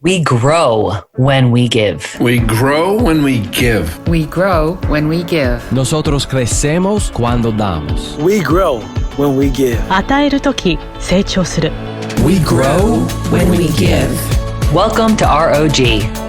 We grow when we give. We grow when we give. We grow when we give. Nosotros crecemos cuando damos. We grow when we give. 与えるとき成長する。 We grow when we give. Welcome to ROG,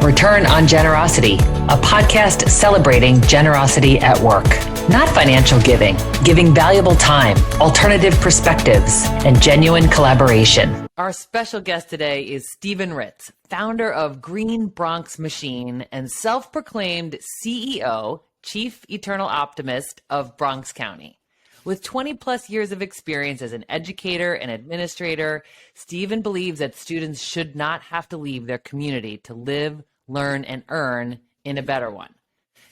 Return on Generosity, a podcast celebrating generosity at work. Not financial giving, giving valuable time, alternative perspectives, and genuine collaboration. Our special guest today is Stephen Ritz, founder of Green Bronx Machine and self-proclaimed CEO, Chief Eternal Optimist of Bronx County. With 20 plus years of experience as an educator and administrator, Stephen believes that students should not have to leave their community to live, learn, and earn in a better one.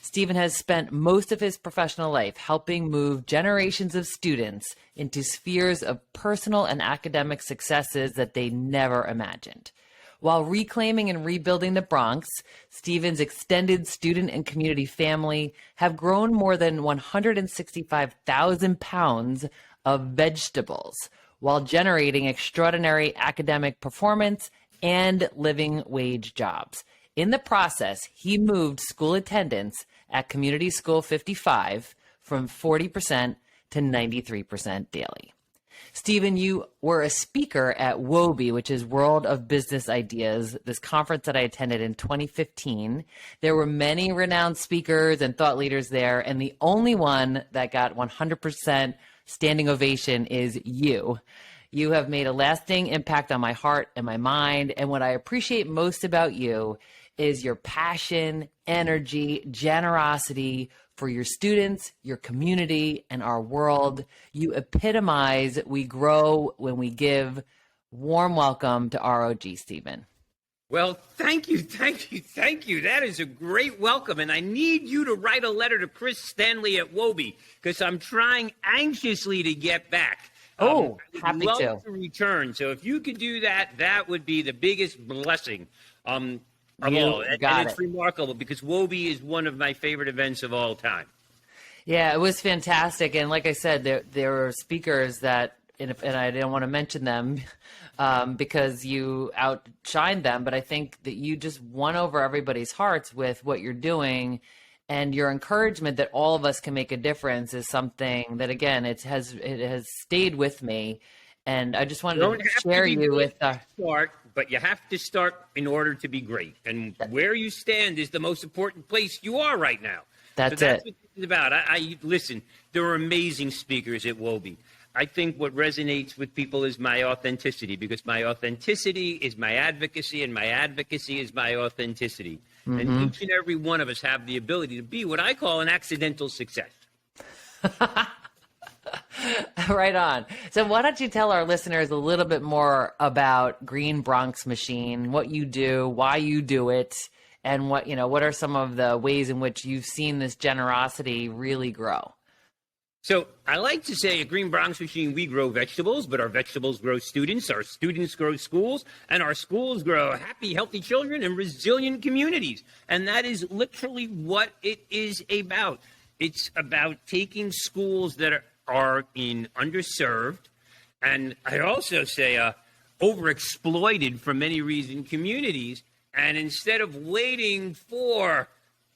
Stephen has spent most of his professional life helping move generations of students into spheres of personal and academic successes that they never imagined. While reclaiming and rebuilding the Bronx, Stephen's extended student and community family have grown more than 165,000 pounds of vegetables while generating extraordinary academic performance and living wage jobs. In the process, he moved school attendance at Community School 55 from 40% to 93% daily. Stephen, you were a speaker at WOBI, which is World of Business Ideas, this conference that I attended in 2015. There were many renowned speakers and thought leaders there, and the only one that got 100% standing ovation is you. You have made a lasting impact on my heart and my mind, and what I appreciate most about you is your passion, energy, generosity for your students, your community, and our world. You epitomize we grow when we give. Warm welcome to ROG, Stephen. Well, thank you. That is a great welcome. And I need you to write a letter to Chris Stanley at WOBI because I'm trying anxiously to get back. Happy to return. So if you could do that, that would be the biggest blessing. Of all. And it's remarkable because WOBI is one of my favorite events of all time. Yeah, it was fantastic. And like I said, there were speakers that, and I didn't want to mention them because you outshined them, but I think that you just won over everybody's hearts with what you're doing, and your encouragement that all of us can make a difference is something that, again, it has stayed with me. And I just wanted to share you with start, but you have to start in order to be great. And where you stand is the most important place you are right now. That's what it's about. I listen, there are amazing speakers at WOBI. I think what resonates with people is my authenticity, because my authenticity is my advocacy, and my advocacy is my authenticity. Mm-hmm. And each and every one of us have the ability to be what I call an accidental success. Right on. So why don't you tell our listeners a little bit more about Green Bronx Machine, what you do, why you do it, and what are some of the ways in which you've seen this generosity really grow? So I like to say at Green Bronx Machine, we grow vegetables, but our vegetables grow students, our students grow schools, and our schools grow happy, healthy children and resilient communities. And that is literally what it is about. It's about taking schools that are in underserved, and I also say overexploited for many reasons communities, and instead of waiting for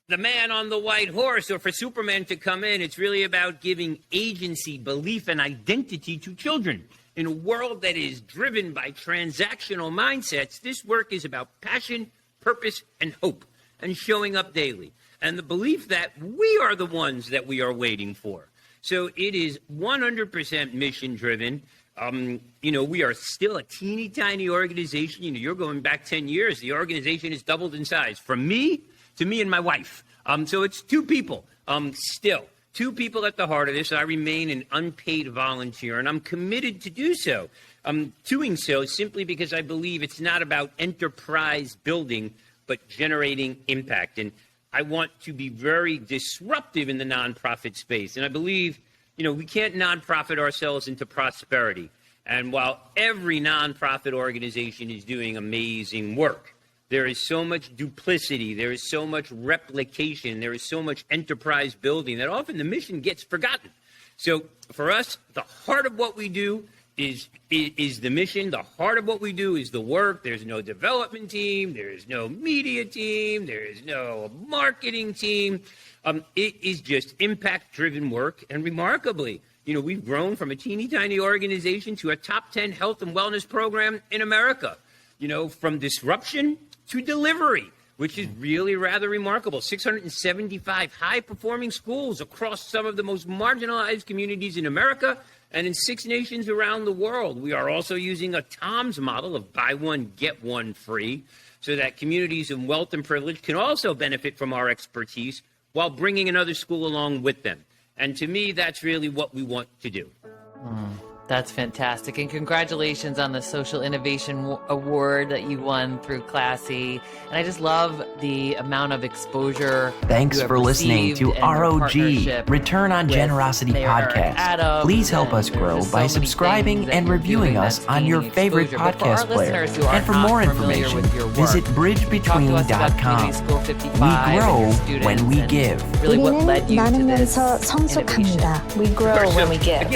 the man on the white horse or for Superman to come in, it's really about giving agency, belief, and identity to children. In a world that is driven by transactional mindsets, this work is about passion, purpose, and hope, and showing up daily, and the belief that we are the ones that we are waiting for. So it is 100% mission driven. We are still a teeny tiny organization. You're going back 10 years. The organization has doubled in size from me to me and my wife. So it's two people, still two people at the heart of this. I remain an unpaid volunteer, and I'm committed to do so. I'm doing so simply because I believe it's not about enterprise building, but generating impact. And I want to be very disruptive in the nonprofit space. And I believe, we can't nonprofit ourselves into prosperity. And while every nonprofit organization is doing amazing work, there is so much duplicity, there is so much replication, there is so much enterprise building that often the mission gets forgotten. So for us, the heart of what we do is the mission. The heart of what we do is the work. There's no development team. There's no media team. There is no marketing team. It is just impact-driven work. And remarkably, we've grown from a teeny tiny organization to a top 10 health and wellness program in America, from disruption to delivery, which is really rather remarkable. 675 high-performing schools across some of the most marginalized communities in America and in 6 nations around the world. We are also using a TOMS model of buy one, get one free, so that communities in wealth and privilege can also benefit from our expertise while bringing another school along with them. And to me, that's really what we want to do. That's fantastic. And congratulations on the Social Innovation Award that you won through Classy. And I just love the amount of exposure. Thanks for listening to ROG, Return on Generosity Podcast. Please help us grow by subscribing and reviewing us on your favorite podcast player. And for more information, visit bridgebetween.com. We grow when we give. Really, what led you to this 나누면서 성숙합니다. We grow when we give.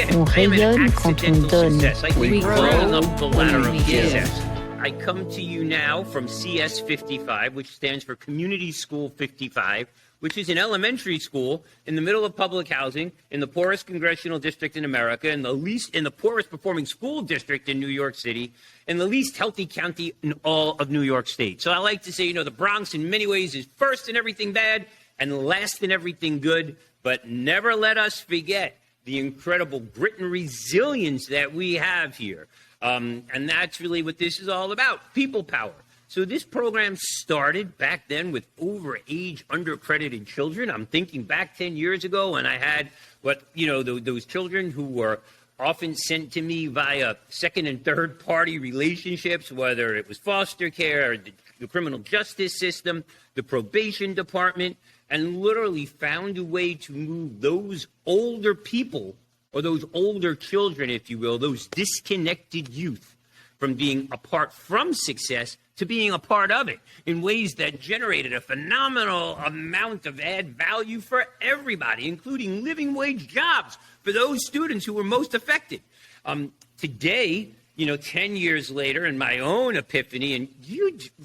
We grow up the ladder of success. I come to you now from CS 55, which stands for Community School 55, which is an elementary school in the middle of public housing in the poorest congressional district in America, in the poorest performing school district in New York City, in the least healthy county in all of New York State. So I like to say, the Bronx in many ways is first in everything bad and last in everything good, but never let us forget the incredible grit and resilience that we have here. And that's really what this is all about, people power. So this program started back then with overage, undercredited children. I'm thinking back 10 years ago when I had those children who were often sent to me via second and third party relationships, whether it was foster care, the criminal justice system, the probation department, and literally found a way to move those older people, or those older children, if you will, those disconnected youth, from being apart from success to being a part of it in ways that generated a phenomenal amount of add value for everybody, including living wage jobs for those students who were most affected. Today, 10 years later, in my own epiphany, and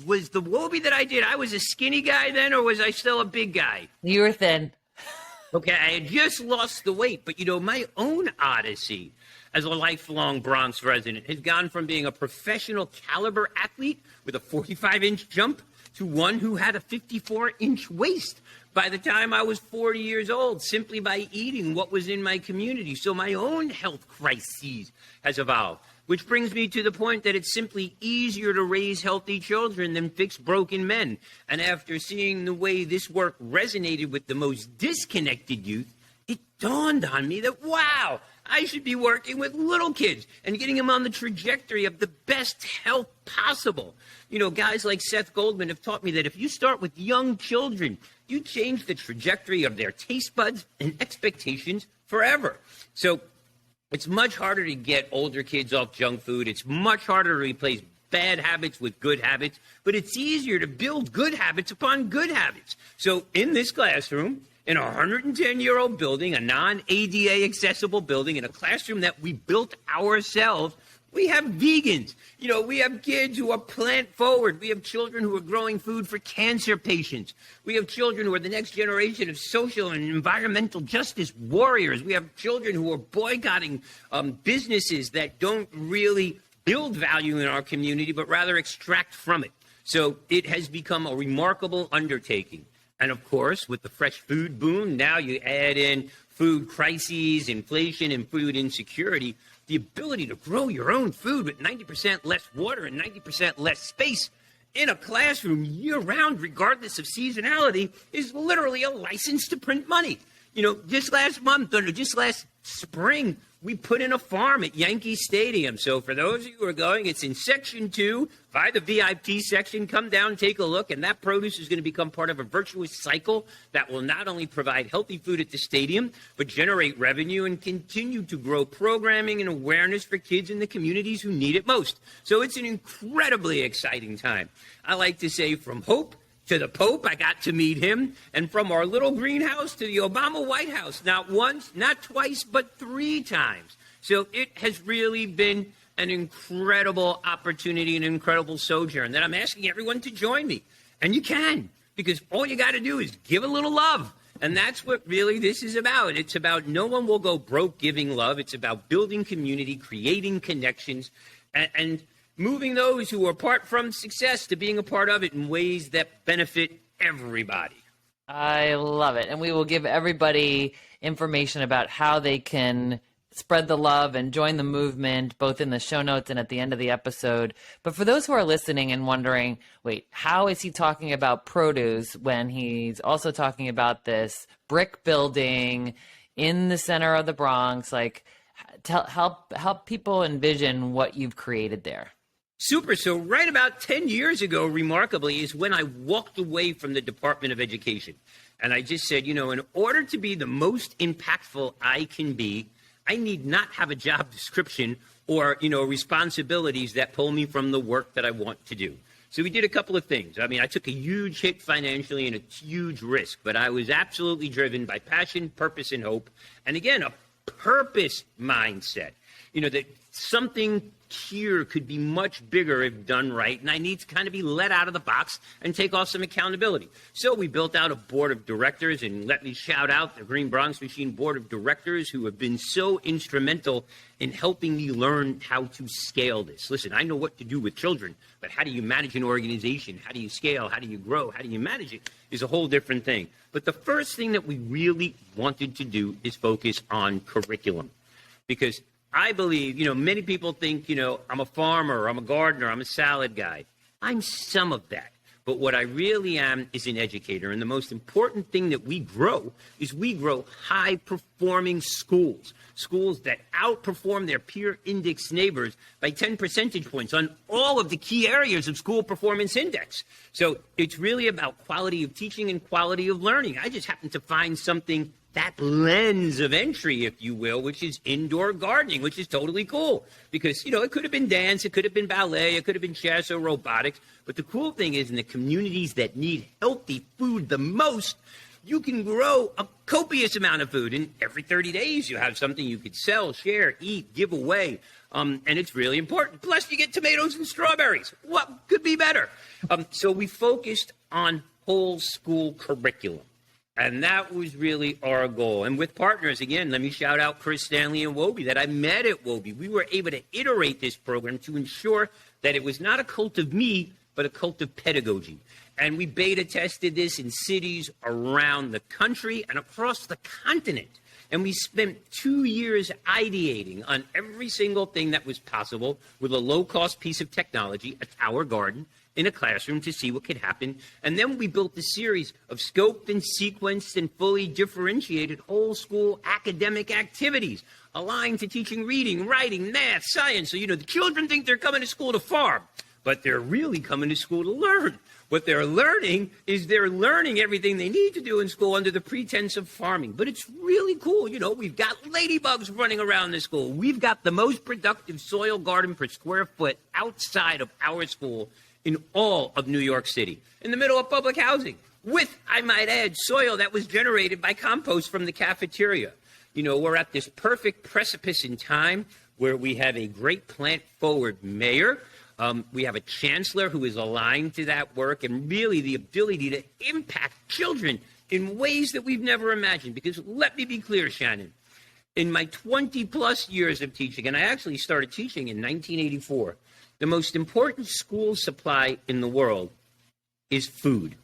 was the Wobie that I did, I was a skinny guy then, or was I still a big guy? You were thin. Okay, I had just lost the weight, but my own odyssey as a lifelong Bronx resident has gone from being a professional caliber athlete with a 45-inch jump to one who had a 54-inch waist by the time I was 40 years old, simply by eating what was in my community. So my own health crises has evolved. Which brings me to the point that it's simply easier to raise healthy children than fix broken men. And after seeing the way this work resonated with the most disconnected youth, it dawned on me that, wow, I should be working with little kids and getting them on the trajectory of the best health possible. Guys like Seth Goldman have taught me that if you start with young children, you change the trajectory of their taste buds and expectations forever. So it's much harder to get older kids off junk food. It's much harder to replace bad habits with good habits, but it's easier to build good habits upon good habits. So in this classroom, in a 110-year-old building, a non-ADA accessible building, in a classroom that we built ourselves, we have vegans. We have kids who are plant forward. We have children who are growing food for cancer patients. We have children who are the next generation of social and environmental justice warriors. We have children who are boycotting businesses that don't really build value in our community, but rather extract from it. So it has become a remarkable undertaking. And of course, with the fresh food boom, now you add in food crises, inflation, and food insecurity. The ability to grow your own food with 90% less water and 90% less space in a classroom year-round, regardless of seasonality, is literally a license to print money. Just last spring, we put in a farm at Yankee Stadium. So for those of you who are going, it's in Section 2, by the VIP section. Come down, take a look, and that produce is going to become part of a virtuous cycle that will not only provide healthy food at the stadium, but generate revenue and continue to grow programming and awareness for kids in the communities who need it most. So it's an incredibly exciting time. I like to say, from hope to the Pope, I got to meet him, and from our little greenhouse to the Obama White House, not once, not twice, but 3 times. So it has really been an incredible opportunity, an incredible sojourn that I'm asking everyone to join me. And you can, because all you got to do is give a little love. And that's what really this is about. It's about no one will go broke giving love. It's about building community, creating connections, and moving those who are apart from success to being a part of it in ways that benefit everybody. I love it. And we will give everybody information about how they can spread the love and join the movement, both in the show notes and at the end of the episode. But for those who are listening and wondering, wait, how is he talking about produce when he's also talking about this brick building in the center of the Bronx? Like, help people envision what you've created there. Super. So right about 10 years ago, remarkably, is when I walked away from the Department of Education. And I just said, in order to be the most impactful I can be, I need not have a job description or, responsibilities that pull me from the work that I want to do. So we did a couple of things. I mean, I took a huge hit financially and a huge risk, but I was absolutely driven by passion, purpose, and hope. And again, a purpose mindset, that something here could be much bigger if done right, and I need to kind of be let out of the box and take off some accountability. So we built out a board of directors, and let me shout out the Green Bronx Machine board of directors who have been so instrumental in helping me learn how to scale this. Listen, I know what to do with children, but how do you manage an organization? How do you scale? How do you grow? How do you manage it is a whole different thing. But the first thing that we really wanted to do is focus on curriculum, because I believe, many people think, I'm a farmer, I'm a gardener, I'm a salad guy. I'm some of that. But what I really am is an educator. And the most important thing that we grow is we grow high-performing schools, schools that outperform their peer index neighbors by 10 percentage points on all of the key areas of school performance index. So it's really about quality of teaching and quality of learning. I just happen to find something, that lens of entry, if you will, which is indoor gardening, which is totally cool because, it could have been dance, it could have been ballet, it could have been chess or robotics. But the cool thing is in the communities that need healthy food the most, you can grow a copious amount of food. And every 30 days, you have something you could sell, share, eat, give away. And it's really important. Plus, you get tomatoes and strawberries. What could be better? So we focused on whole school curriculum. And that was really our goal. And with partners, again, let me shout out Chris Stanley and Wobie that I met at Wobie. We were able to iterate this program to ensure that it was not a cult of me, but a cult of pedagogy. And we beta tested this in cities around the country and across the continent. And we spent 2 years ideating on every single thing that was possible with a low-cost piece of technology, a tower garden, in a classroom to see what could happen. And then we built a series of scoped and sequenced and fully differentiated whole school academic activities aligned to teaching reading, writing, math, science. So, the children think they're coming to school to farm, but they're really coming to school to learn. What they're learning is they're learning everything they need to do in school under the pretense of farming. But it's really cool. We've got ladybugs running around the school. We've got the most productive soil garden per square foot outside of our school in all of New York City, in the middle of public housing, with, I might add, soil that was generated by compost from the cafeteria. We're at this perfect precipice in time where we have a great plant-forward mayor. We have a chancellor who is aligned to that work and really the ability to impact children in ways that we've never imagined. Because let me be clear, Shannon, in my 20-plus years of teaching, and I actually started teaching in 1984, the most important school supply in the world is food.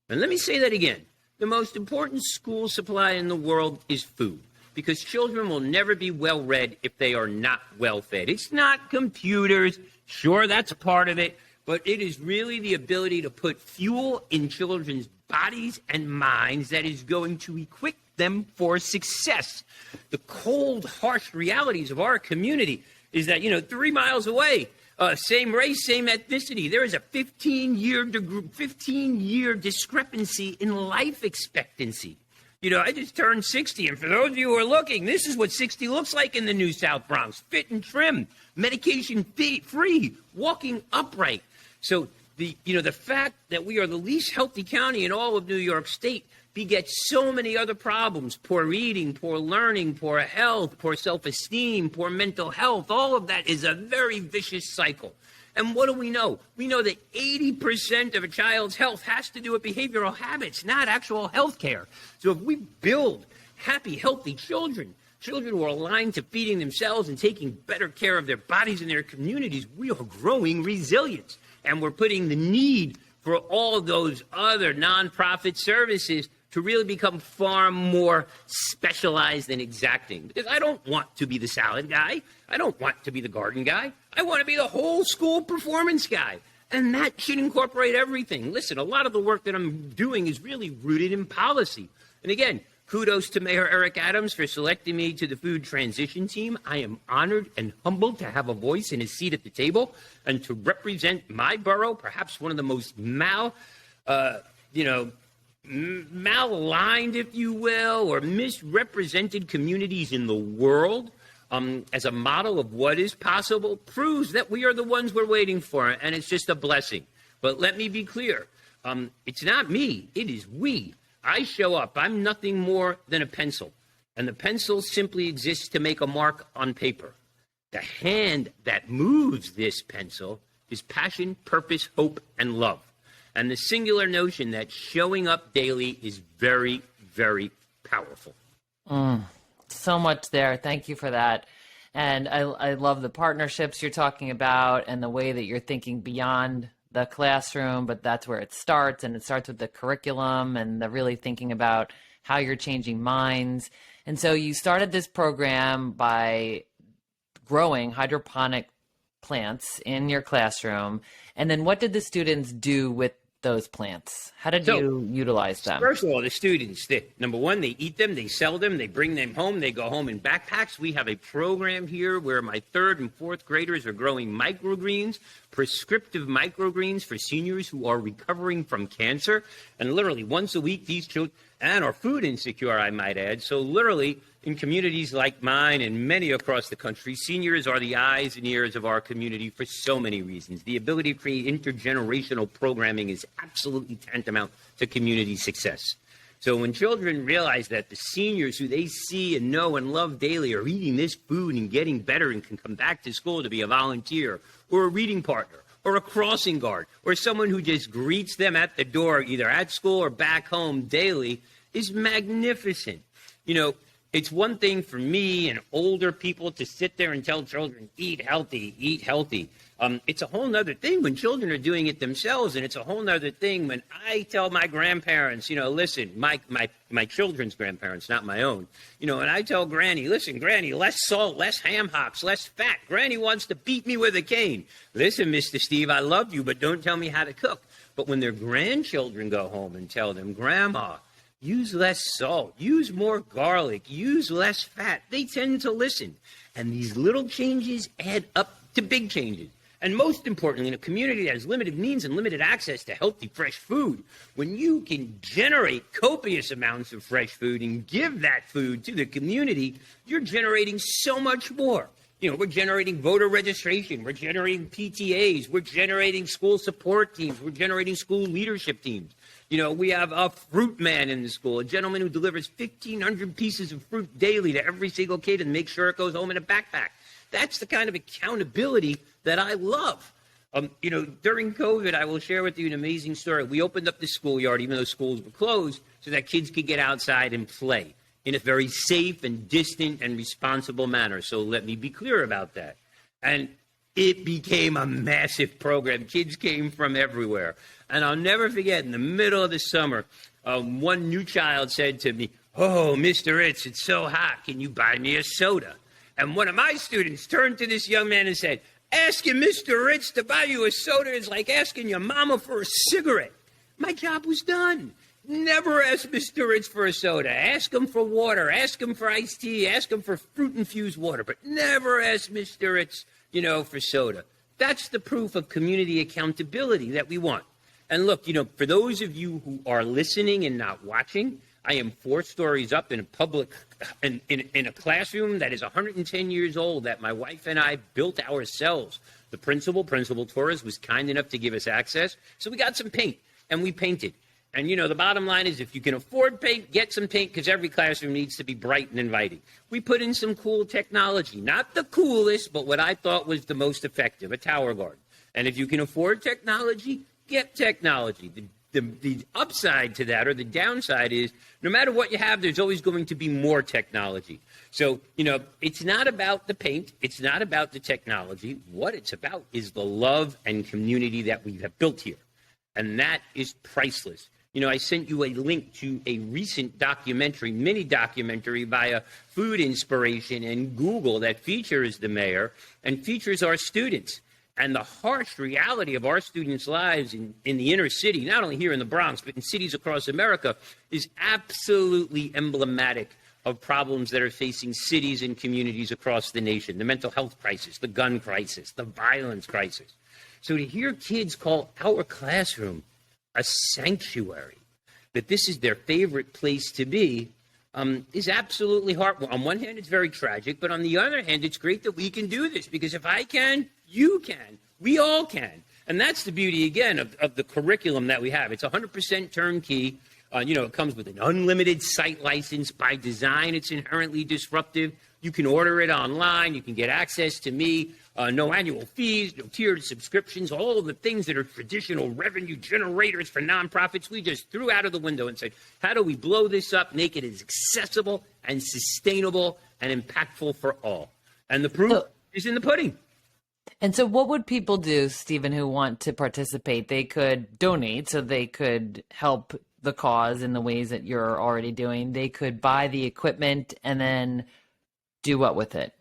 And let me say that again. The most important school supply in the world is food, because children will never be well-read if they are not well-fed. It's not computers. Sure, that's a part of it, but it is really the ability to put fuel in children's bodies and minds that is going to equip them for success. The cold, harsh realities of our community is that, 3 miles away, same race, same ethnicity, there is a 15-year discrepancy in life expectancy. I just turned 60, and for those of you who are looking, this is what 60 looks like in the new South Bronx. Fit and trim, medication-free, walking upright. So The fact that we are the least healthy county in all of New York State begets so many other problems: poor eating, poor learning, poor health, poor self-esteem, poor mental health. All of that is a very vicious cycle. And what do we know? We know that 80% of a child's health has to do with behavioral habits, not actual health care. So if we build happy, healthy children who are aligned to feeding themselves and taking better care of their bodies and their communities, we are growing resilience. And we're putting the need for all of those other nonprofit services to really become far more specialized and exacting. Because I don't want to be the salad guy. I don't want to be the garden guy. I want to be the whole school performance guy. And that should incorporate everything. Listen, a lot of the work that I'm doing is really rooted in policy. And again, kudos to Mayor Eric Adams for selecting me to the food transition team. I am honored and humbled to have a voice and a seat at the table and to represent my borough, perhaps one of the most malaligned, if you will, or misrepresented communities in the world, as a model of what is possible, proves that we are the ones we're waiting for, and it's just a blessing. But let me be clear. It's not me. It is we. I show up. I'm nothing more than a pencil, and the pencil simply exists to make a mark on paper. The hand that moves this pencil is passion, purpose, hope, and love. And the singular notion that showing up daily is very, very powerful. So much there. Thank you for that. And I love the partnerships you're talking about and the way that you're thinking beyond the classroom, but that's where it starts. And it starts with the curriculum and the really thinking about how you're changing minds. And so you started this program by growing hydroponic plants in your classroom. And then what did the students do with those plants? How did you utilize them? First of all, the students, number one, they eat them, they sell them, they bring them home, they go home in backpacks. We have a program here where my third and fourth graders are growing microgreens, prescriptive microgreens for seniors who are recovering from cancer. And literally once a week, these children, and are food insecure, I might add. So literally, in communities like mine and many across the country, seniors are the eyes and ears of our community for so many reasons. The ability to create intergenerational programming is absolutely tantamount to community success. So when children realize that the seniors who they see and know and love daily are eating this food and getting better and can come back to school to be a volunteer or a reading partner or a crossing guard or someone who just greets them at the door, either at school or back home daily, is magnificent. You know, it's one thing for me and older people to sit there and tell children, eat healthy, eat healthy. It's a whole nother thing when children are doing it themselves, and it's a whole nother thing when I tell my grandparents, you know, listen, my children's grandparents, not my own, you know, and I tell Granny, listen, Granny, less salt, less ham hocks, less fat. Granny wants to beat me with a cane. Listen, Mr. Steve, I love you, but don't tell me how to cook. But when their grandchildren go home and tell them, Grandma, use less salt, use more garlic, use less fat, they tend to listen. And these little changes add up to big changes. And most importantly, in a community that has limited means and limited access to healthy, fresh food, when you can generate copious amounts of fresh food and give that food to the community, you're generating so much more. You know, we're generating voter registration, we're generating PTAs, we're generating school support teams, we're generating school leadership teams. You know, we have a fruit man in the school, a gentleman who delivers 1,500 pieces of fruit daily to every single kid and makes sure it goes home in a backpack. That's the kind of accountability that I love. You know, during COVID, I will share with you an amazing story. We opened up the schoolyard, even though schools were closed, so that kids could get outside and play in a very safe and distant and responsible manner. So let me be clear about that. And it became a massive program. Kids came from everywhere. And I'll never forget, in the middle of the summer, one new child said to me, "Oh, Mr. Ritz, it's so hot. Can you buy me a soda?" And one of my students turned to this young man and said, "Asking Mr. Ritz to buy you a soda is like asking your mama for a cigarette." My job was done. Never ask Mr. Ritz for a soda. Ask him for water. Ask him for iced tea. Ask him for fruit-infused water. But never ask Mr. Ritz, you know, for soda. That's the proof of community accountability that we want. And look, you know, for those of you who are listening and not watching, I am 4 stories up in a public, in a classroom that is 110 years old that my wife and I built ourselves. The Principal Torres, was kind enough to give us access. So we got some paint, and we painted. And, the bottom line is if you can afford paint, get some paint, because every classroom needs to be bright and inviting. We put in some cool technology, not the coolest, but what I thought was the most effective, a tower garden. And if you can afford technology, get technology. The upside to that, or the downside, is no matter what you have, there's always going to be more technology. So, it's not about the paint. It's not about the technology. What it's about is the love and community that we have built here. And that is priceless. I sent you a link to a recent mini documentary via Food Inspiration and Google that features the mayor and features our students. And the harsh reality of our students' lives in the inner city, not only here in the Bronx, but in cities across America, is absolutely emblematic of problems that are facing cities and communities across the nation. The mental health crisis, the gun crisis, the violence crisis. So to hear kids call our classroom a sanctuary, that this is their favorite place to be, is absolutely heartwarming. On one hand, it's very tragic, but on the other hand, it's great that we can do this, because if I can, you can. We all can. And that's the beauty, again, of the curriculum that we have. It's 100% turnkey. It comes with an unlimited site license. By design, it's inherently disruptive. You can order it online. You can get access to me. No annual fees, no tiered subscriptions, all of the things that are traditional revenue generators for nonprofits, we just threw out of the window and said, how do we blow this up, make it as accessible and sustainable and impactful for all? And the proof is in the pudding. And so what would people do, Stephen, who want to participate? They could donate, so they could help the cause in the ways that you're already doing. They could buy the equipment and then do what with it?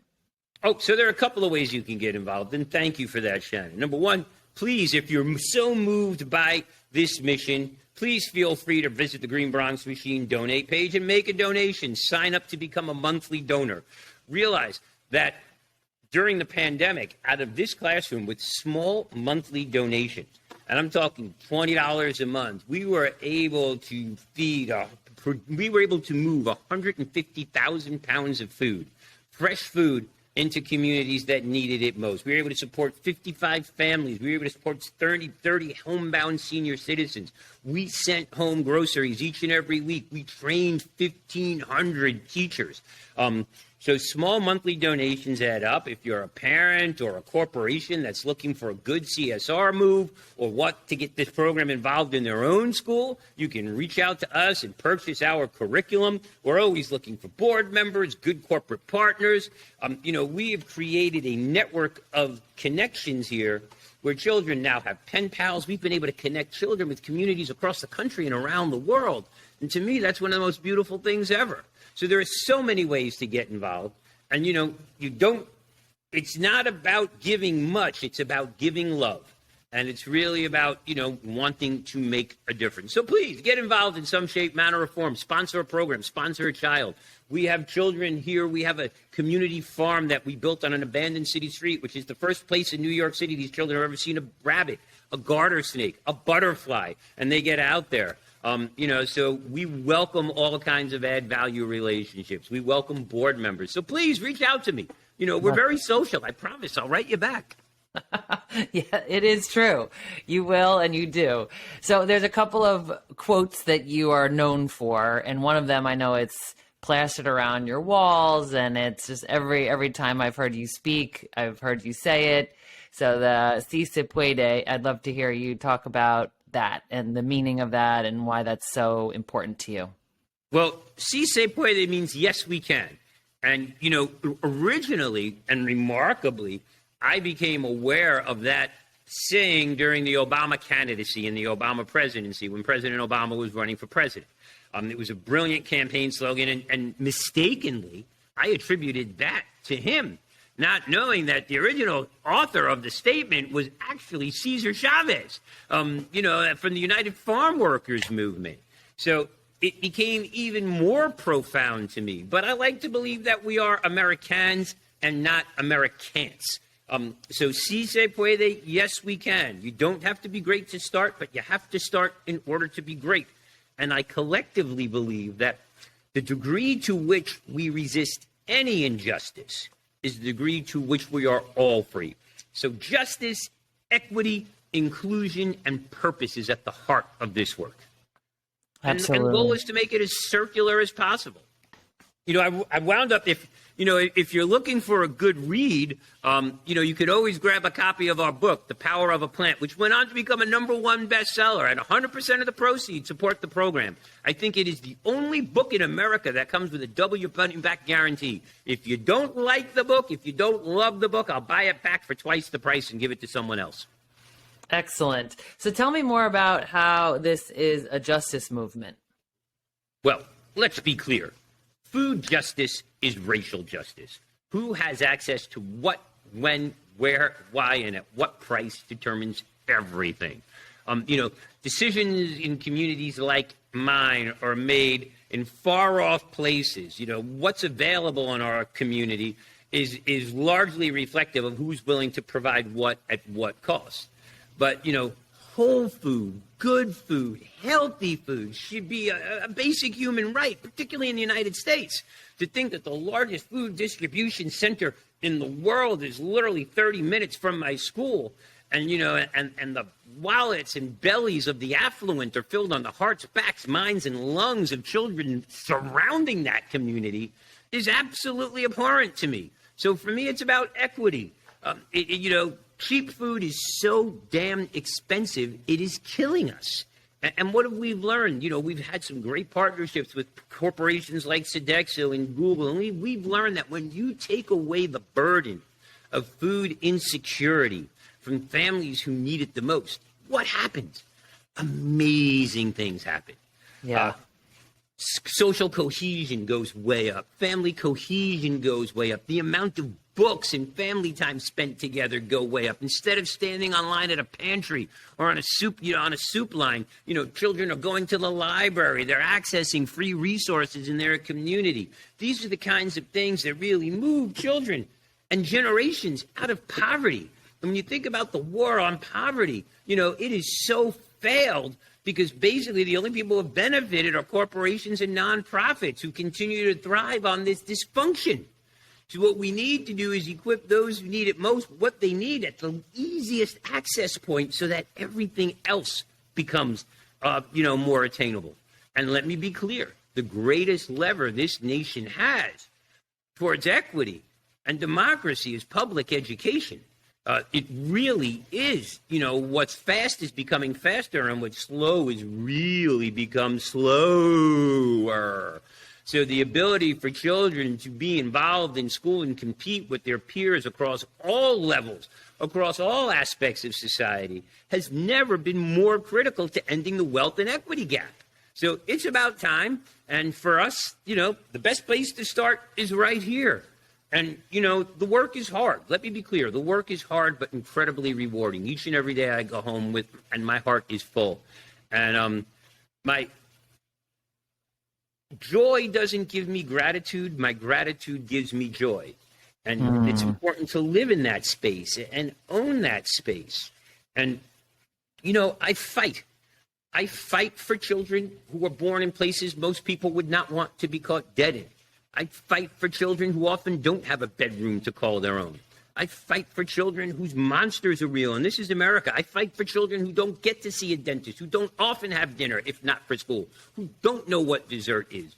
Oh, so there are a couple of ways you can get involved, and thank you for that, Shannon. Number one, please, if you're so moved by this mission, please feel free to visit the Green Bronx Machine donate page and make a donation. Sign up to become a monthly donor. Realize that during the pandemic, out of this classroom with small monthly donations, and I'm talking $20 a month, we were able to move 150,000 pounds of food, fresh food, into communities that needed it most. We were able to support 55 families. We were able to support 30 homebound senior citizens. We sent home groceries each and every week. We trained 1,500 teachers. So small monthly donations add up. If you're a parent or a corporation that's looking for a good CSR move or what to get this program involved in their own school, you can reach out to us and purchase our curriculum. We're always looking for board members, good corporate partners. We have created a network of connections here where children now have pen pals. We've been able to connect children with communities across the country and around the world. And to me, that's one of the most beautiful things ever. So there are so many ways to get involved. And, it's not about giving much. It's about giving love. And it's really about, wanting to make a difference. So please get involved in some shape, manner, or form. Sponsor a program. Sponsor a child. We have children here. We have a community farm that we built on an abandoned city street, which is the first place in New York City these children have ever seen a rabbit, a garter snake, a butterfly, and they get out there. So we welcome all kinds of add value relationships. We welcome board members. So please reach out to me. We're very social. I promise I'll write you back. Yeah, it is true. You will, and you do. So there's a couple of quotes that you are known for. And one of them, I know it's plastered around your walls, and it's just every time I've heard you speak, I've heard you say it. So the Si se puede, I'd love to hear you talk about that and the meaning of that and why that's so important to you. Well, si se puede means yes, we can. And, originally and remarkably, I became aware of that saying during the Obama candidacy and the Obama presidency when President Obama was running for president. It was a brilliant campaign slogan, and mistakenly, I attributed that to him, not knowing that the original author of the statement was actually Cesar Chavez, from the United Farm Workers Movement. So it became even more profound to me. But I like to believe that we are Americans and not Americans. So si se puede, yes, we can. You don't have to be great to start, but you have to start in order to be great. And I collectively believe that the degree to which we resist any injustice is the degree to which we are all free. So justice, equity, inclusion, and purpose is at the heart of this work. Absolutely. And the goal is to make it as circular as possible. I wound up, if you're looking for a good read, you could always grab a copy of our book, The Power of a Plant, which went on to become a #1 bestseller, and 100% of the proceeds support the program. I think it is the only book in America that comes with a double your money back guarantee. If you don't like the book, if you don't love the book, I'll buy it back for twice the price and give it to someone else. Excellent. So tell me more about how this is a justice movement. Well, let's be clear. Food justice is racial justice. Who has access to what, when, where, why, and at what price determines everything. Decisions in communities like mine are made in far-off places. What's available in our community is largely reflective of who's willing to provide what at what cost. But, whole food, good food, healthy food should be a basic human right, particularly in the United States. To think that the largest food distribution center in the world is literally 30 minutes from my school, and the wallets and bellies of the affluent are filled on the hearts, backs, minds, and lungs of children surrounding that community is absolutely abhorrent to me. So for me, it's about equity. Cheap food is so damn expensive, it is killing us. And what have we learned? We've had some great partnerships with corporations like Sodexo and Google, and we've learned that when you take away the burden of food insecurity from families who need it the most, what happens? Amazing things happen. Yeah. Social cohesion goes way up. Family cohesion goes way up. The amount of books and family time spent together go way up. Instead of standing online at a pantry or on a soup line, children are going to the library. They're accessing free resources in their community. These are the kinds of things that really move children and generations out of poverty. And when you think about the war on poverty, it is so failed because basically the only people who have benefited are corporations and nonprofits who continue to thrive on this dysfunction. So what we need to do is equip those who need it most with what they need at the easiest access point so that everything else becomes, more attainable. And let me be clear, the greatest lever this nation has towards equity and democracy is public education. It really is, what's fast is becoming faster and what's slow is really become slower. So the ability for children to be involved in school and compete with their peers across all levels, across all aspects of society, has never been more critical to ending the wealth and equity gap. So it's about time. And for us, the best place to start is right here. And, the work is hard. Let me be clear. The work is hard, but incredibly rewarding. Each and every day I go home and my heart is full. And my joy doesn't give me gratitude. My gratitude gives me joy. And it's important to live in that space and own that space. And, I fight. I fight for children who are born in places most people would not want to be caught dead in. I fight for children who often don't have a bedroom to call their own. I fight for children whose monsters are real, and this is America. I fight for children who don't get to see a dentist, who don't often have dinner, if not for school, who don't know what dessert is.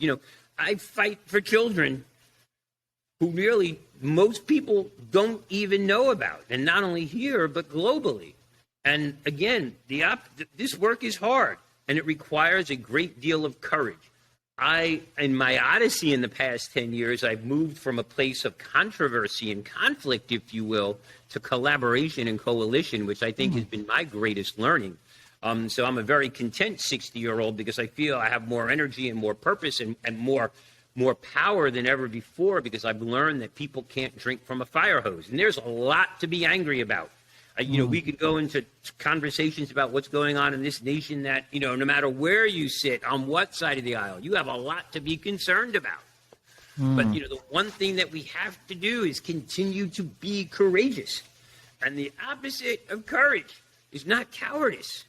I fight for children who really most people don't even know about, and not only here, but globally. And again, this work is hard, and it requires a great deal of courage. In my odyssey in the past 10 years, I've moved from a place of controversy and conflict, if you will, to collaboration and coalition, which I think has been my greatest learning. So I'm a very content 60-year-old because I feel I have more energy and more purpose and more power than ever before because I've learned that people can't drink from a fire hose. And there's a lot to be angry about. We could go into conversations about what's going on in this nation that, no matter where you sit, on what side of the aisle, you have a lot to be concerned about. But, the one thing that we have to do is continue to be courageous. And the opposite of courage is not cowardice.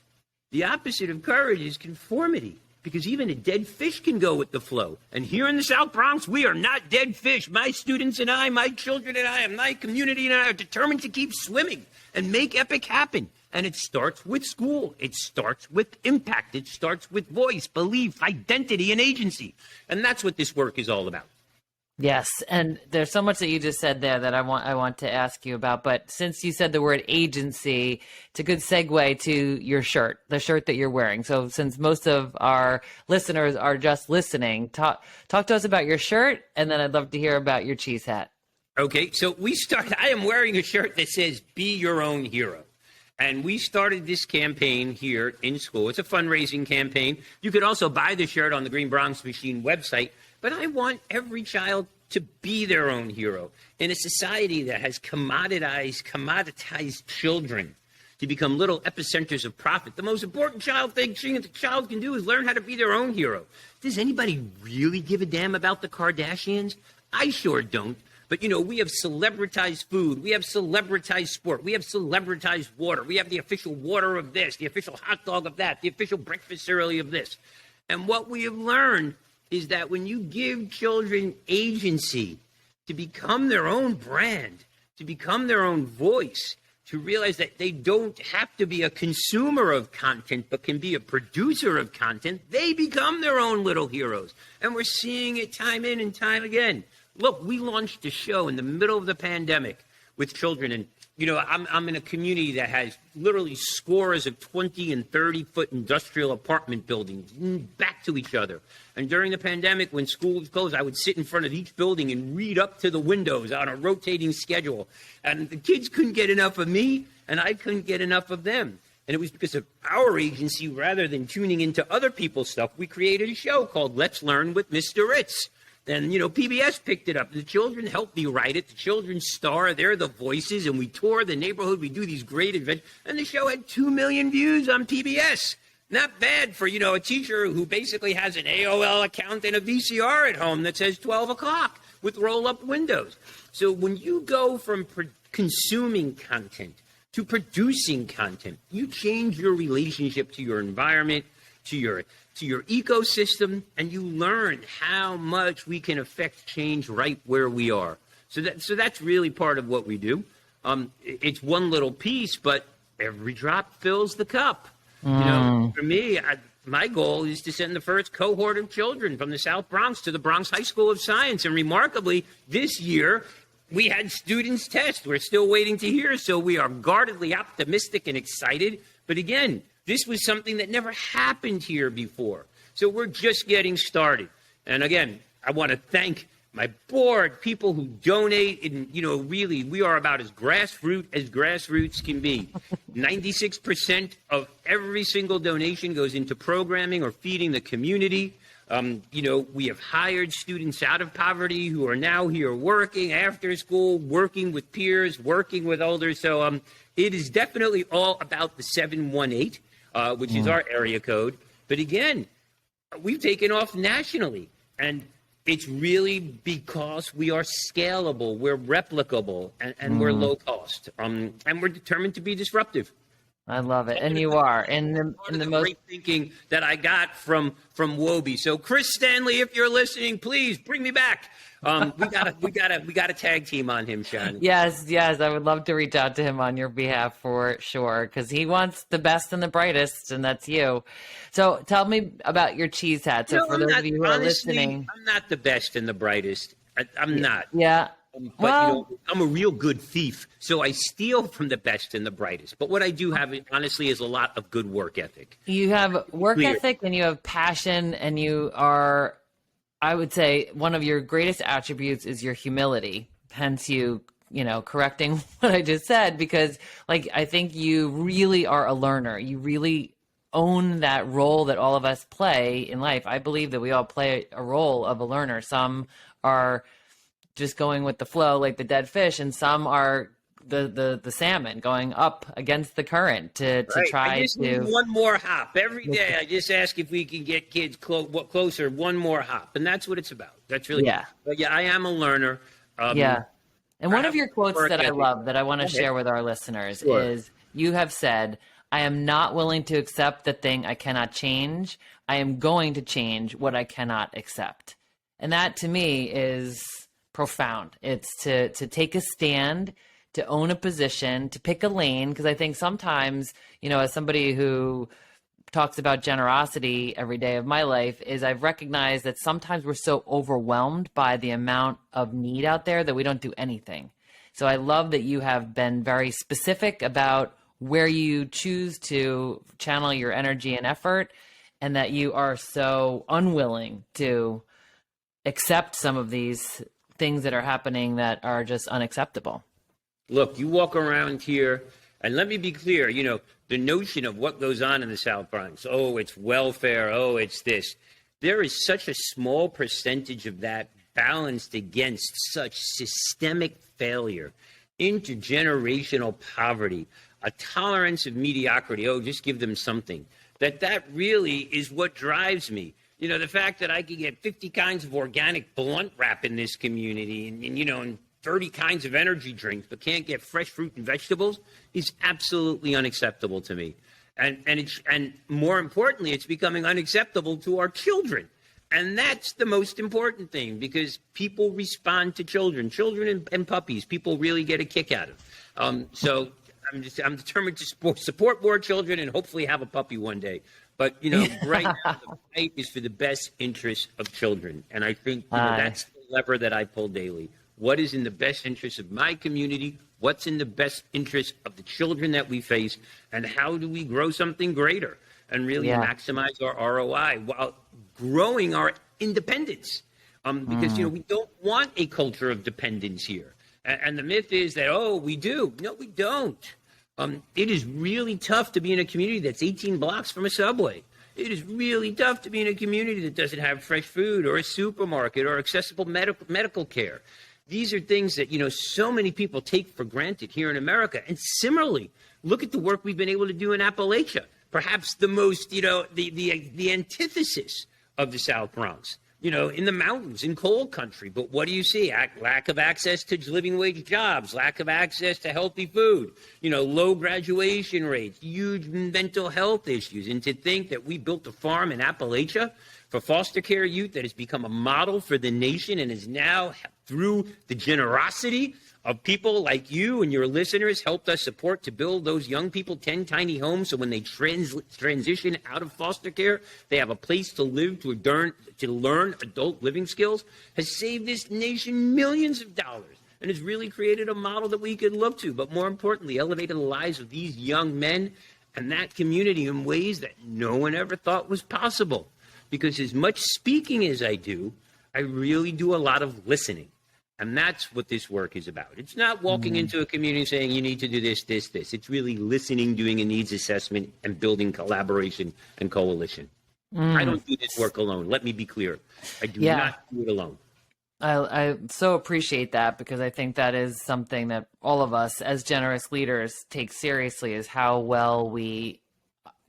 The opposite of courage is conformity. because even a dead fish can go with the flow. And here in the South Bronx, we are not dead fish. My students and I, my children and I, and my community and I are determined to keep swimming and make epic happen. And it starts with school. It starts with impact. It starts with voice, belief, identity, and agency. And that's what this work is all about. Yes, and there's so much that you just said there that I want to ask you about. But since you said the word agency, it's a good segue to your shirt, the shirt that you're wearing. So since most of our listeners are just listening, talk to us about your shirt, and then I'd love to hear about your cheese hat. Okay, so I am wearing a shirt that says, "Be your own hero." And we started this campaign here in school. It's a fundraising campaign. You could also buy the shirt on the Green Bronx Machine website. But I want every child to be their own hero in a society that has commoditized children to become little epicenters of profit. The most important thing the child can do is learn how to be their own hero. Does anybody really give a damn about the Kardashians? I sure don't. But, we have celebritized food. We have celebritized sport. We have celebritized water. We have the official water of this, the official hot dog of that, the official breakfast cereal of this. And what we have learned is that when you give children agency to become their own brand, to become their own voice, to realize that they don't have to be a consumer of content, but can be a producer of content, they become their own little heroes. And we're seeing it time in and time again. Look, we launched a show in the middle of the pandemic with children, and I'm in a community that has literally scores of 20 and 30-foot industrial apartment buildings back to each other. And during the pandemic, when school was closed, I would sit in front of each building and read up to the windows on a rotating schedule. And the kids couldn't get enough of me, and I couldn't get enough of them. And it was because of our agency, rather than tuning into other people's stuff, we created a show called Let's Learn with Mr. Ritz. And, PBS picked it up. The children helped me write it. The children star. They're the voices. And we tour the neighborhood. We do these great events. And the show had 2 million views on PBS. Not bad for, a teacher who basically has an AOL account and a VCR at home that says 12 o'clock with roll-up windows. So when you go from consuming content to producing content, you change your relationship to your environment, to your ecosystem, and you learn how much we can affect change right where we are. So that's really part of what we do. It's one little piece, but every drop fills the cup. For me, my goal is to send the first cohort of children from the South Bronx to the Bronx High School of Science. And remarkably, this year, we had students test. We're still waiting to hear, so we are guardedly optimistic and excited. But again, this was something that never happened here before. So we're just getting started. And again, I want to thank my board, people who donate, and, really, we are about as grassroots can be. 96% of every single donation goes into programming or feeding the community. We have hired students out of poverty who are now here working after school, working with peers, working with elders. So it is definitely all about the 718. Which is our area code. But again, we've taken off nationally. And it's really because we are scalable, we're replicable, and we're low cost. And we're determined to be disruptive. I love it. And you are. And the most great thinking that I got from Wobie. So Chris Stanley, if you're listening, please bring me back. We got a tag team on him, Sean. Yes. I would love to reach out to him on your behalf for sure, because he wants the best and the brightest, and that's you. So tell me about your cheese hat. So for those of you who are listening, I'm not the best and the brightest. I'm not. Yeah. But, I'm a real good thief, so I steal from the best and the brightest. But what I do have, honestly, is a lot of good work ethic. You have work ethic, and you have passion, and you are, I would say, one of your greatest attributes is your humility. Hence you correcting what I just said, because, I think you really are a learner. You really own that role that all of us play in life. I believe that we all play a role of a learner. Some are just going with the flow like the dead fish, and some are the salmon going up against the current to try I just need one more hop every day. I just ask if we can get kids closer, one more hop, and that's what it's about. That's really But I am a learner. And one of your quotes that I love that I want to share with our listeners is, you have said, I am not willing to accept the thing I cannot change. I am going to change what I cannot accept. And that to me is profound. It's to take a stand, to own a position, to pick a lane. Because I think sometimes, as somebody who talks about generosity every day of my life, is I've recognized that sometimes we're so overwhelmed by the amount of need out there that we don't do anything. So I love that you have been very specific about where you choose to channel your energy and effort, and that you are so unwilling to accept some of these things that are happening that are just unacceptable. Look, you walk around here, and let me be clear, the notion of what goes on in the South Bronx, oh, it's welfare, oh, it's this. There is such a small percentage of that balanced against such systemic failure, intergenerational poverty, a tolerance of mediocrity, oh, just give them something, that really is what drives me. The fact that I can get 50 kinds of organic blunt wrap in this community and 30 kinds of energy drinks, but can't get fresh fruit and vegetables is absolutely unacceptable to me. And more importantly, it's becoming unacceptable to our children. And that's the most important thing, because people respond to children and puppies. People really get a kick out of. So I'm determined to support more children and hopefully have a puppy one day. But, right now, the fight is for the best interest of children. And I think that's the lever that I pull daily. What is in the best interest of my community? What's in the best interest of the children that we face? And how do we grow something greater and really maximize our ROI while growing our independence? Because, we don't want a culture of dependence here. And the myth is that, oh, we do. No, we don't. It is really tough to be in a community that's 18 blocks from a subway. It is really tough to be in a community that doesn't have fresh food or a supermarket or accessible medical care. These are things that, so many people take for granted here in America. And similarly, look at the work we've been able to do in Appalachia, perhaps the most, the antithesis of the South Bronx, in the mountains, in coal country. But what do you see? Lack of access to living wage jobs, lack of access to healthy food, low graduation rates, huge mental health issues. And to think that we built a farm in Appalachia for foster care youth that has become a model for the nation and is now, through the generosity of people like you and your listeners, helped us support to build those young people 10 tiny homes, so when they transition out of foster care, they have a place to live, to learn adult living skills, has saved this nation millions of dollars and has really created a model that we could look to. But more importantly, elevated the lives of these young men and that community in ways that no one ever thought was possible. Because as much speaking as I do, I really do a lot of listening. And that's what this work is about. It's not walking into a community saying you need to do this, this, this. It's really listening, doing a needs assessment, and building collaboration and coalition. I don't do this work alone. Let me be clear. I do not do it alone. I so appreciate that, because I think that is something that all of us as generous leaders take seriously, is how well we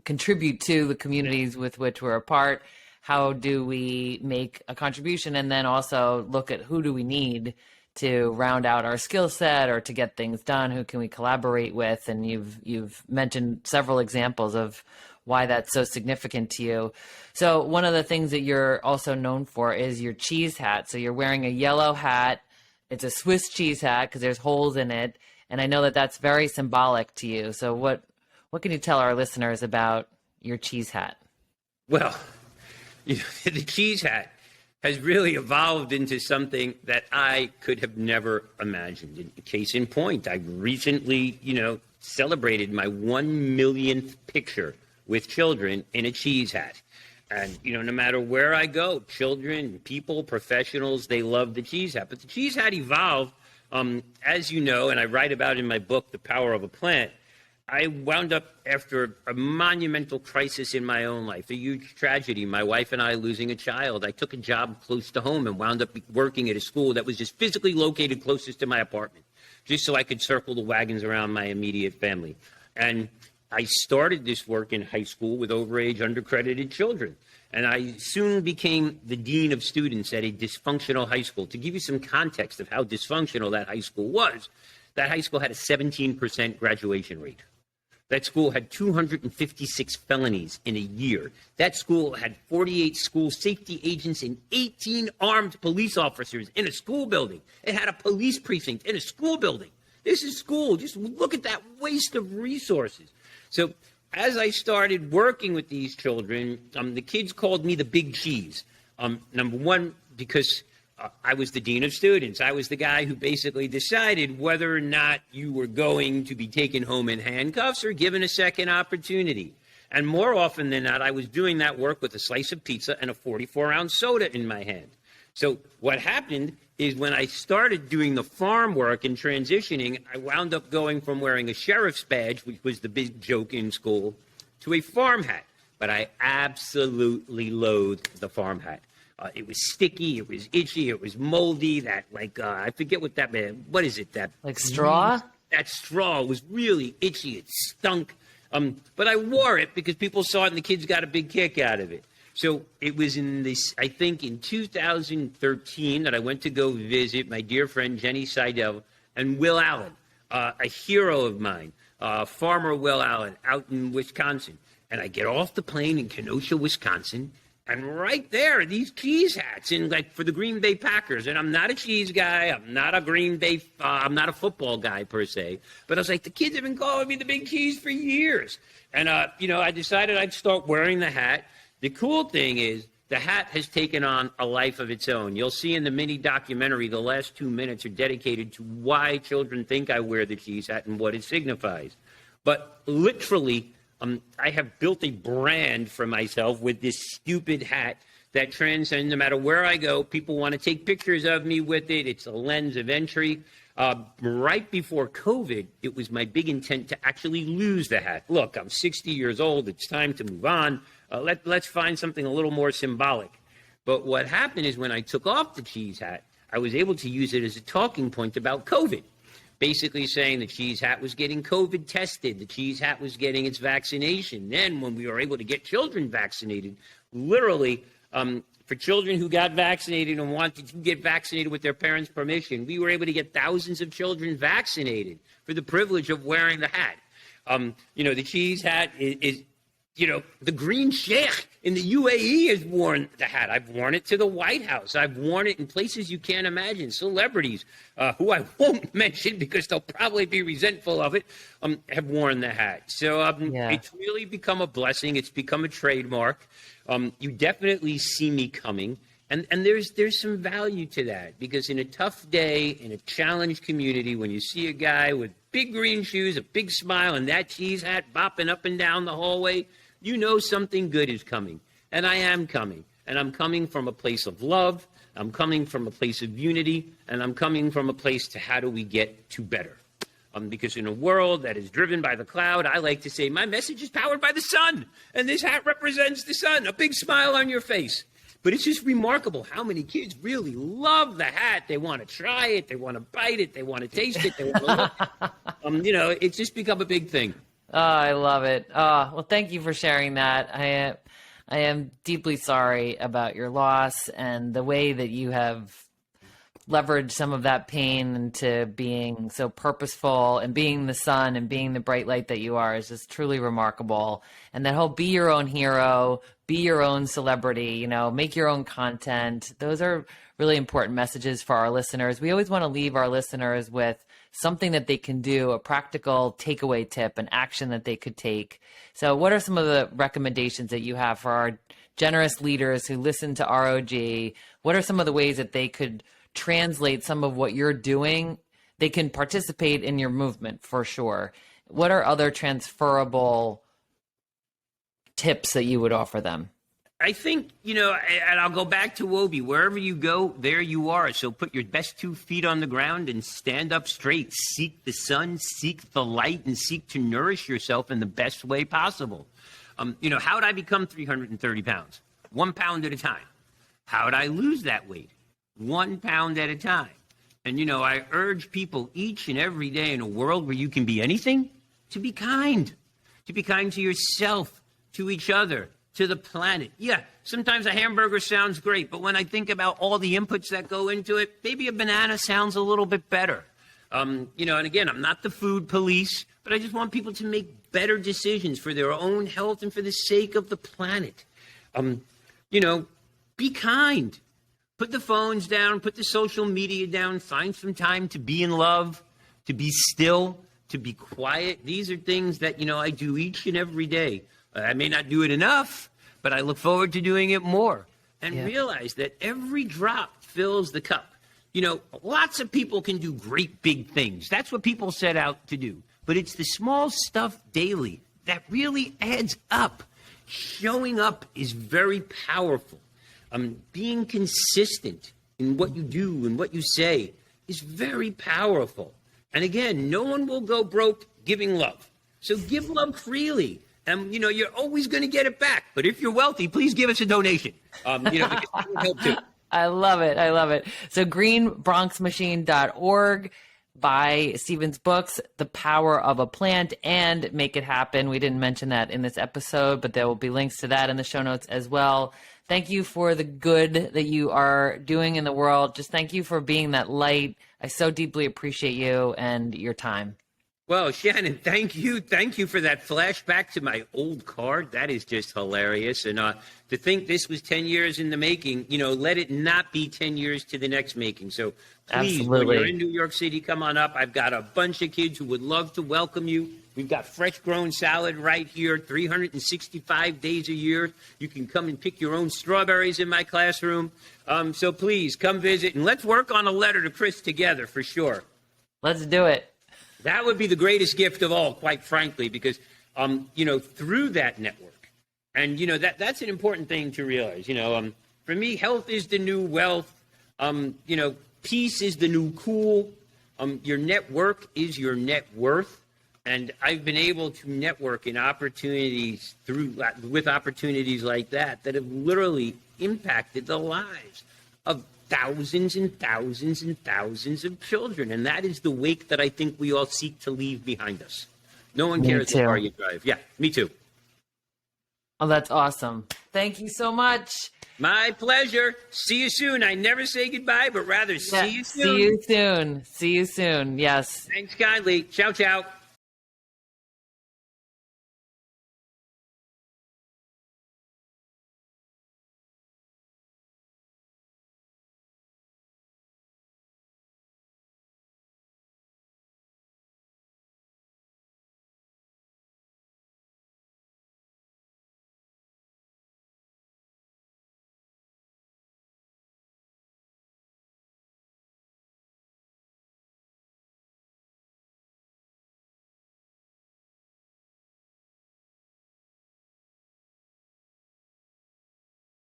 contribute to the communities with which we're a part. How do we make a contribution, and then also look at who do we need to round out our skill set or to get things done? Who can we collaborate with? And you've mentioned several examples of why that's so significant to you. So one of the things that you're also known for is your cheese hat. So you're wearing a yellow hat. It's a Swiss cheese hat because there's holes in it. And I know that that's very symbolic to you. So what can you tell our listeners about your cheese hat? Well, the cheese hat has really evolved into something that I could have never imagined. Case in point, I recently, celebrated my 1 millionth picture with children in a cheese hat. And, no matter where I go, children, people, professionals, they love the cheese hat. But the cheese hat evolved, as you know, and I write about in my book, The Power of a Plant. I wound up, after a monumental crisis in my own life, a huge tragedy, my wife and I losing a child. I took a job close to home and wound up working at a school that was just physically located closest to my apartment, just so I could circle the wagons around my immediate family. And I started this work in high school with overage, undercredited children. And I soon became the dean of students at a dysfunctional high school. To give you some context of how dysfunctional that high school was, that high school had a 17% graduation rate. That school had 256 felonies in a year. That school had 48 school safety agents and 18 armed police officers in a school building. It had a police precinct in a school building. This is school. Just look at that waste of resources. So as I started working with these children, the kids called me the big cheese. Number one, because I was the dean of students. I was the guy who basically decided whether or not you were going to be taken home in handcuffs or given a second opportunity. And more often than not, I was doing that work with a slice of pizza and a 44-ounce soda in my hand. So what happened is when I started doing the farm work and transitioning, I wound up going from wearing a sheriff's badge, which was the big joke in school, to a farm hat. But I absolutely loathed the farm hat. It was sticky, it was itchy, it was moldy, I forget what that meant. What is it? That like straw? That straw was really itchy, it stunk. But I wore it because people saw it and the kids got a big kick out of it. So it was in 2013 that I went to go visit my dear friend Jenny Seidel and Will Allen, a hero of mine, farmer Will Allen out in Wisconsin. And I get off the plane in Kenosha, Wisconsin, and right there, these cheese hats for the Green Bay Packers. And I'm not a cheese guy. I'm not a Green Bay, I'm not a football guy per se. But I was like, the kids have been calling me the big cheese for years. And, I decided I'd start wearing the hat. The cool thing is the hat has taken on a life of its own. You'll see in the mini documentary, the last 2 minutes are dedicated to why children think I wear the cheese hat and what it signifies. But literally, I have built a brand for myself with this stupid hat that transcends. No matter where I go, people want to take pictures of me with it. It's a lens of entry. Right before COVID, it was my big intent to actually lose the hat. Look, I'm 60 years old. It's time to move on. Let's find something a little more symbolic. But what happened is when I took off the cheese hat, I was able to use it as a talking point about COVID. Basically saying the cheese hat was getting COVID tested. The cheese hat was getting its vaccination. Then when we were able to get children vaccinated, literally for children who got vaccinated and wanted to get vaccinated with their parents' permission, we were able to get thousands of children vaccinated for the privilege of wearing the hat. The cheese hat is the Green Sheikh in the UAE has worn the hat. I've worn it to the White House. I've worn it in places you can't imagine. Celebrities, who I won't mention because they'll probably be resentful of it, have worn the hat. So It's really become a blessing. It's become a trademark. You definitely see me coming. And there's some value to that because in a tough day, in a challenged community, when you see a guy with big green shoes, a big smile, and that cheese hat bopping up and down the hallway, you know something good is coming. And I am coming. And I'm coming from a place of love. I'm coming from a place of unity. And I'm coming from a place to how do we get to better. Because in a world that is driven by the cloud, I like to say my message is powered by the sun. And this hat represents the sun, a big smile on your face. But it's just remarkable how many kids really love the hat. They want to try it. They want to bite it. They want to taste it. They want to look. It's just become a big thing. Oh, I love it. Well, thank you for sharing that. I am deeply sorry about your loss and the way that you have leveraged some of that pain into being so purposeful and being the sun and being the bright light that you are is just truly remarkable. And that whole be your own hero, be your own celebrity, make your own content. Those are really important messages for our listeners. We always want to leave our listeners with something that they can do, a practical takeaway tip, an action that they could take. So what are some of the recommendations that you have for our generous leaders who listen to ROG? What are some of the ways that they could translate some of what you're doing? They can participate in your movement for sure. What are other transferable tips that you would offer them? I think, and I'll go back to Wobie, wherever you go, there you are. So put your best 2 feet on the ground and stand up straight. Seek the sun, seek the light, and seek to nourish yourself in the best way possible. How would I become 330 pounds? 1 pound at a time. How would I lose that weight? 1 pound at a time. And, I urge people each and every day in a world where you can be anything, to be kind to yourself, to each other, to the planet. Yeah, sometimes a hamburger sounds great, but when I think about all the inputs that go into it, maybe a banana sounds a little bit better. You know, and again, I'm not the food police, but I just want people to make better decisions for their own health and for the sake of the planet. You know, be kind. Put the phones down, put the social media down, find some time to be in love, to be still, to be quiet. These are things that, you know, I do each and every day. I may not do it enough, but I look forward to doing it more and realize that every drop fills the cup. You know, lots of people can do great big things. That's what people set out to do. But it's the small stuff daily that really adds up. Showing up is very powerful. Being consistent in what you do and what you say is very powerful. And again, no one will go broke giving love. So give love freely. And, you know, you're always going to get it back. But if you're wealthy, please give us a donation. You know, because that would help too. I love it. I love it. So greenbronxmachine.org. Buy Stephen's books, The Power of a Plant and Make It Happen. We didn't mention that in this episode, but there will be links to that in the show notes as well. Thank you for the good that you are doing in the world. Just thank you for being that light. I so deeply appreciate you and your time. Well, Shannon, thank you. Thank you for that flashback to my old card. That is just hilarious. And to think this was 10 years in the making, you know, let it not be 10 years to the next making. So please, when you're in New York City, come on up. I've got a bunch of kids who would love to welcome you. We've got fresh grown salad right here, 365 days a year. You can come and pick your own strawberries in my classroom. So please come visit and let's work on a letter to Chris together for sure. Let's do it. That would be the greatest gift of all, quite frankly, because, you know, through that network, and, you know, that's an important thing to realize. You know, for me, health is the new wealth. You know, peace is the new cool. Your network is your net worth. And I've been able to network in opportunities with opportunities like that have literally impacted the lives of thousands and thousands and thousands of children. And that is the wake that I think we all seek to leave behind us. No one cares how far you drive. Yeah, me too. Oh, that's awesome. Thank you so much. My pleasure. See you soon. I never say goodbye, but rather see you soon. See you soon. See you soon. Yes. Thanks kindly. Ciao, ciao.